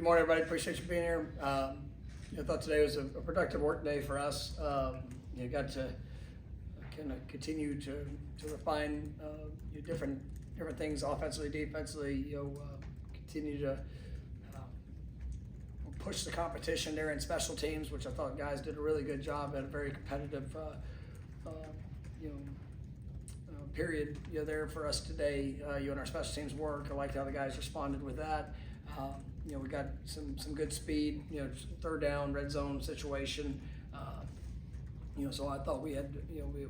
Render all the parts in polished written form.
Good morning, everybody. Appreciate you being here. I thought today was a productive work day for us. Got to kind of continue to refine different things offensively, defensively. Continue to push the competition there in special teams, which I thought guys did a really good job at a very competitive period there for us today. In our special teams work, I liked how the guys responded with that. We got some good speed, third down, red zone situation. So I thought we had,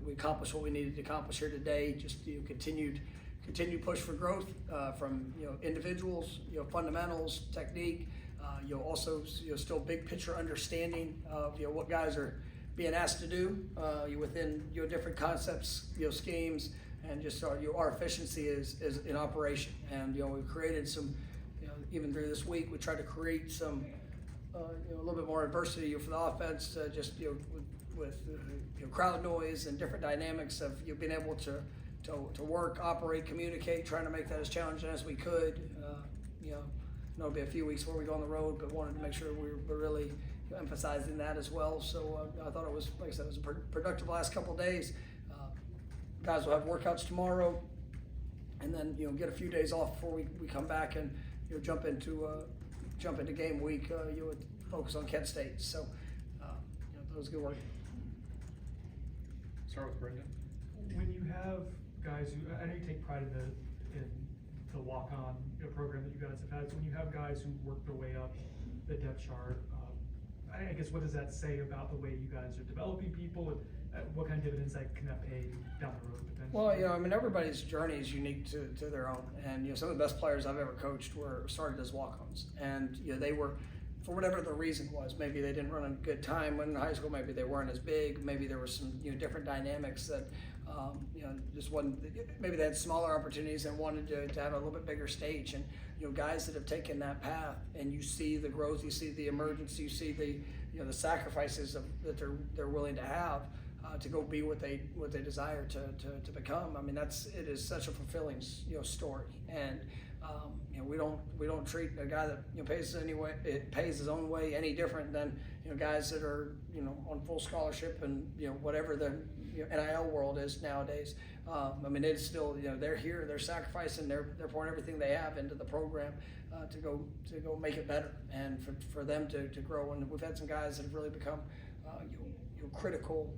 we accomplished what we needed to accomplish here today. Just continued push for growth from individuals, fundamentals, technique. Also still big picture understanding of what guys are being asked to do within different concepts, schemes, and just our efficiency is in operation. And we've created some. Even through this week, we tried to create some, a little bit more adversity for the offense, just with crowd noise and different dynamics of being able to work, operate, communicate, trying to make that as challenging as we could. It'll be a few weeks before we go on the road, but wanted to make sure we were really emphasizing that as well. So I thought it was, like I said, it was a productive last couple of days. Guys will have workouts tomorrow, and then get a few days off before we come back and jump into game week. You would focus on Kent State. So that was good work. Start with Brendan. When you have guys who, I know you take pride in the walk-on program that you guys have had. So when you have guys who work their way up the depth chart, I guess what does that say about the way you guys are developing people, and what kind of dividends can that pay down the road potentially? Well, everybody's journey is unique to their own, and some of the best players I've ever coached were started as walk-ons, and they were, for whatever the reason was, maybe they didn't run a good time when in high school, maybe they weren't as big, maybe there were some different dynamics that just wasn't, maybe they had smaller opportunities and wanted to have a little bit bigger stage. And guys that have taken that path, and you see the growth, you see the emergence, you see the sacrifices that they're willing to have to go be what they desire to become. I mean, it is such a fulfilling story. And we don't treat a guy that pays his own way any different than guys that are on full scholarship and whatever the NIL world is nowadays. It's still they're here, they're sacrificing, they're pouring everything they have into the program to go make it better, and for them to grow. And we've had some guys that have really become critical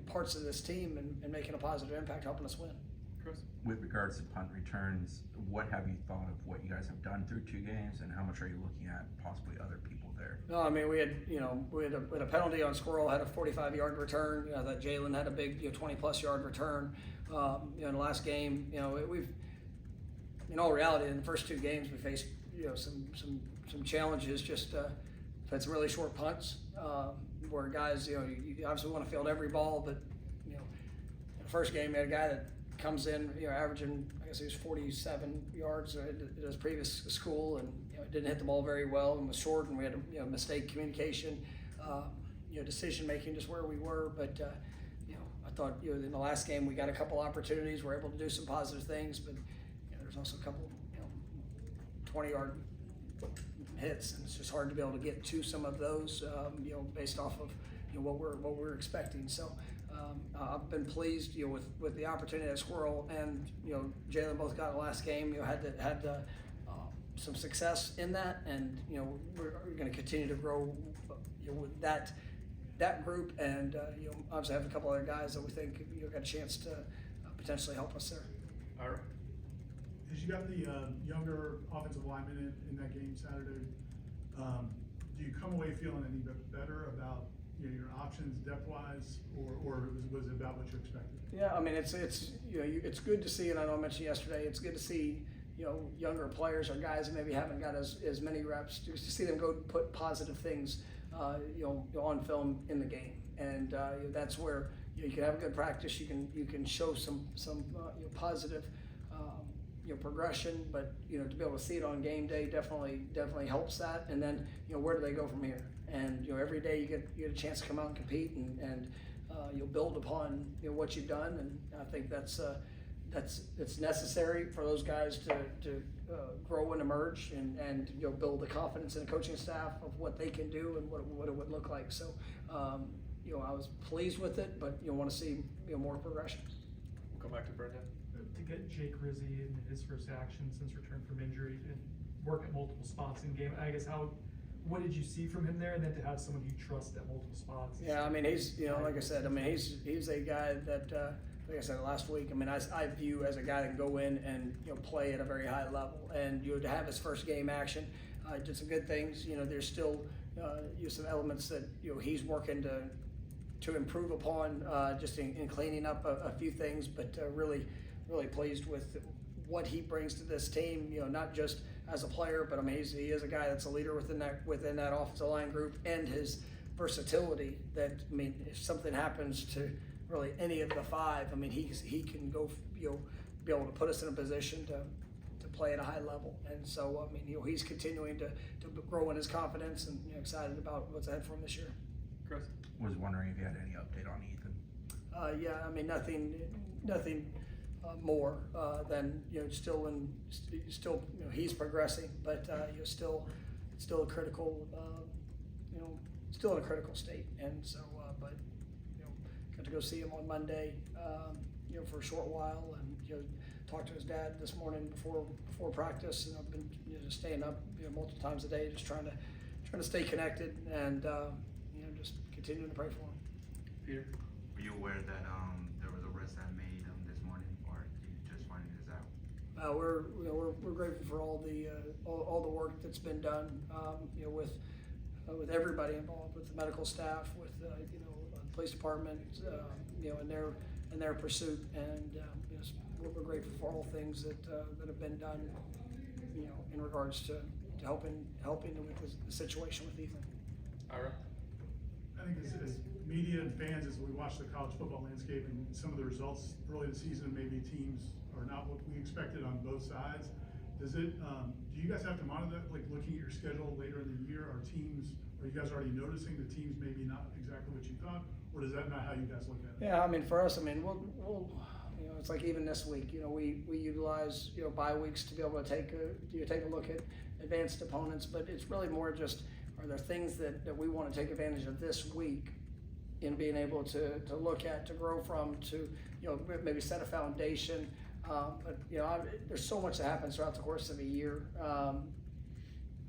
parts of this team and making a positive impact, helping us win. Chris? With regards to punt returns, what have you thought of what you guys have done through 2 games, and how much are you looking at possibly other people there? No, we had a penalty on Squirrel, had a 45-yard return. That Jalen had a big 20-plus yard return. In the last game, we've, in all reality, in the first 2 games we faced some challenges. Just had some really short punts where guys you obviously want to field every ball, but in the first game we had a guy that comes in averaging, I guess he was 47 yards at his previous school, and didn't hit the ball very well and was short, and we had a mistake communication, decision making, just where we were. But I thought in the last game we got a couple opportunities, we're able to do some positive things, but there's also a couple 20-yard hits, and it's just hard to be able to get to some of those based off of what we're expecting. So I've been pleased with the opportunity that Squirrel and Jalen both got in the last game. Had some success in that, and we're going to continue to grow with that group, and obviously have a couple other guys that we think got a chance to potentially help us there. All right. As you got the younger offensive lineman in that game Saturday, do you come away feeling any bit better about your options depth-wise, or was it about what you expected? Yeah, it's good to see, and I know I mentioned yesterday, it's good to see younger players or guys that maybe haven't got as many reps, just to see them go put positive things on film in the game, and that's where you can have a good practice, you can show some positive progression, but to be able to see it on game day definitely helps that. And then where do they go from here? And every day you get a chance to come out and compete, and you'll build upon what you've done. And I think that's it's necessary for those guys to grow and emerge and build the confidence in the coaching staff of what they can do and what it would look like. So I was pleased with it, but want to see more progression. We'll come back to Brendan. To get Jake Rizzi in his first action since return from injury and work at multiple spots in game, I guess what did you see from him there, and then to have someone you trust at multiple spots? Yeah, I mean, he's, like I said, I mean, he's a guy that, like I said last week, I mean, I view as a guy that can go in and, play at a very high level. And, to have his first game action, did some good things. There's still, some elements that, he's working to improve upon, just in cleaning up a few things, but really pleased with what he brings to this team, not just as a player, but I mean, he is a guy that's a leader within that offensive line group, and his versatility that, I mean, if something happens to really any of the five, I mean, he can go, be able to put us in a position to play at a high level. And so, I mean, he's continuing to grow in his confidence, and excited about what's ahead for him this year. Chris? Was wondering if you had any update on Ethan. Yeah, I mean, nothing more than still he's progressing, but still a critical still in a critical state. And so but got to go see him on Monday for a short while, and talked to his dad this morning before practice, and I've been just staying up multiple times a day, just trying to stay connected, and just continuing to pray for him. Peter? Were you aware that there was a arrest that made this morning, or did you just find this out? We're grateful for all the work that's been done, with everybody involved, with the medical staff, with the police department, in their pursuit, and we're grateful for all things that have been done, in regards to helping with the situation with Ethan. Ira? I think as media and fans, as we watch the college football landscape and some of the results early in the season, maybe teams are not what we expected on both sides. Does it? Do you guys have to monitor that, like looking at your schedule later in the year? Are you guys already noticing the teams maybe not exactly what you thought, or is that not how you guys look at it? Yeah, I mean, for us, I mean, we'll it's like even this week, we utilize bye weeks to be able to take a look at advanced opponents, but it's really more just, are there things that we want to take advantage of this week in being able to look at, to grow from, to maybe set a foundation. But there's so much that happens throughout the course of a year.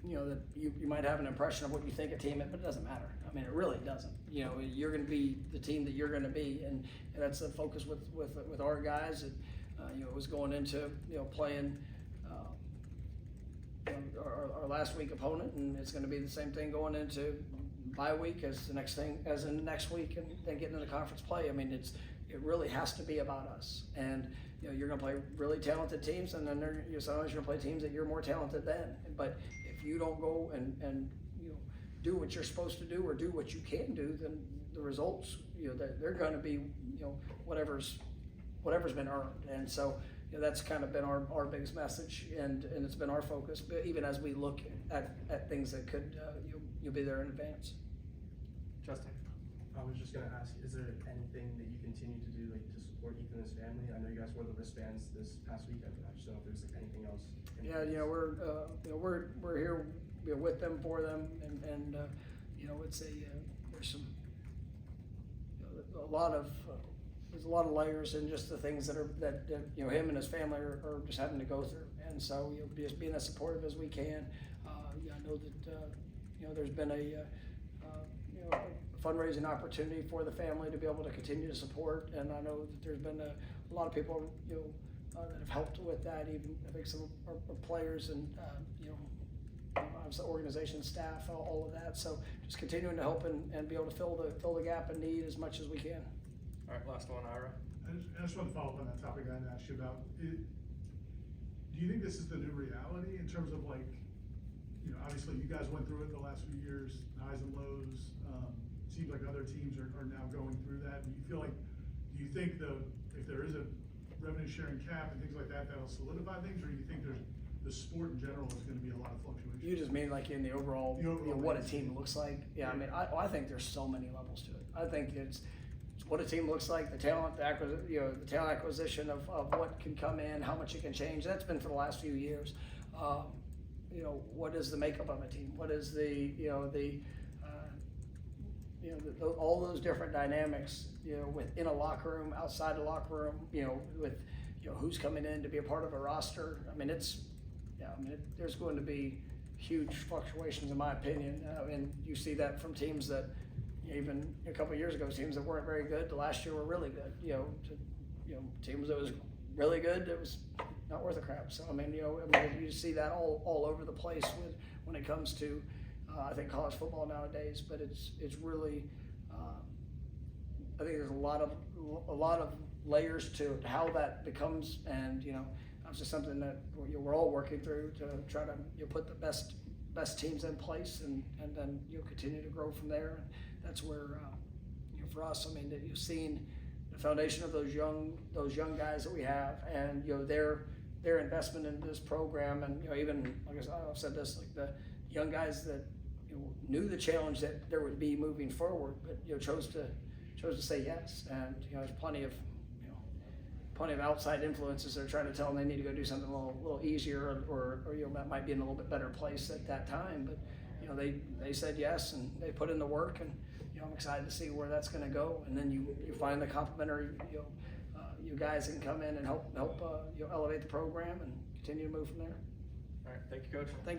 That you might have an impression of what you think a team is, but it doesn't matter. I mean, it really doesn't. You're going to be the team that you're going to be, and that's the focus with our guys. And it was going into playing our last week opponent, and it's going to be the same thing going into bye week as the next week, and then getting into conference play. I mean, it really has to be about us. And you're going to play really talented teams, and then sometimes you're going to play teams that you're more talented than. But if you don't go and do what you're supposed to do, or do what you can do, then the results they're going to be whatever's been earned. And so that's kind of been our biggest message, and it's been our focus. But even as we look at things that could you'll be there in advance. Justin? I was just gonna ask, is there anything that you continue to do to support Ethan and his family? I know you guys wore the wristbands this past weekend, but I just don't know if there's anything else. Yeah, we're here with them, for them, and it's there's a lot of layers in just the things that him and his family are just having to go through. And so just being as supportive as we can. I know that there's been a fundraising opportunity for the family to be able to continue to support, and I know that there's been a lot of people that have helped with that. Even I think some of our players and obviously organization staff, all of that. So just continuing to help and be able to fill the gap in need as much as we can. All right, last one, Ira. I just want to follow up on that topic I asked you about. Do you think this is the new reality in terms of obviously you guys went through it the last few years, highs and lows. Seems like other teams are now going through that. Do you think if there is a revenue sharing cap and things like that, that'll solidify things, or do you think the sport in general is going to be a lot of fluctuation? You just mean like in the overall, what a team looks like? Yeah, I mean, I think there's so many levels to it. I think it's what a team looks like, the talent, the talent acquisition of what can come in, how much it can change. That's been for the last few years. What is the makeup of a team? What is all those different dynamics, within a locker room, outside the locker room, with, who's coming in to be a part of a roster. I mean, there's going to be huge fluctuations in my opinion. And you see that from teams that, even a couple of years ago, teams that weren't very good, the last year were really good, teams that was really good, it was not worth a crap. So, you see that all over the place when it comes to, I think, college football nowadays, but it's really, I think there's a lot of layers to how that becomes, and that's just something that we're all working through to try to put the best teams in place, and then continue to grow from there. And that's where for us, that you've seen the foundation of those young guys that we have, and their investment in this program, and even like I've said this, like the young guys that knew the challenge that there would be moving forward, but chose to say yes. And there's plenty of outside influences that are trying to tell them they need to go do something a little easier, or that might be in a little bit better place at that time. But they said yes, and they put in the work, and I'm excited to see where that's going to go. And then you find the complementary you guys that can come in and help elevate the program and continue to move from there. All right, thank you, Coach. Thank you.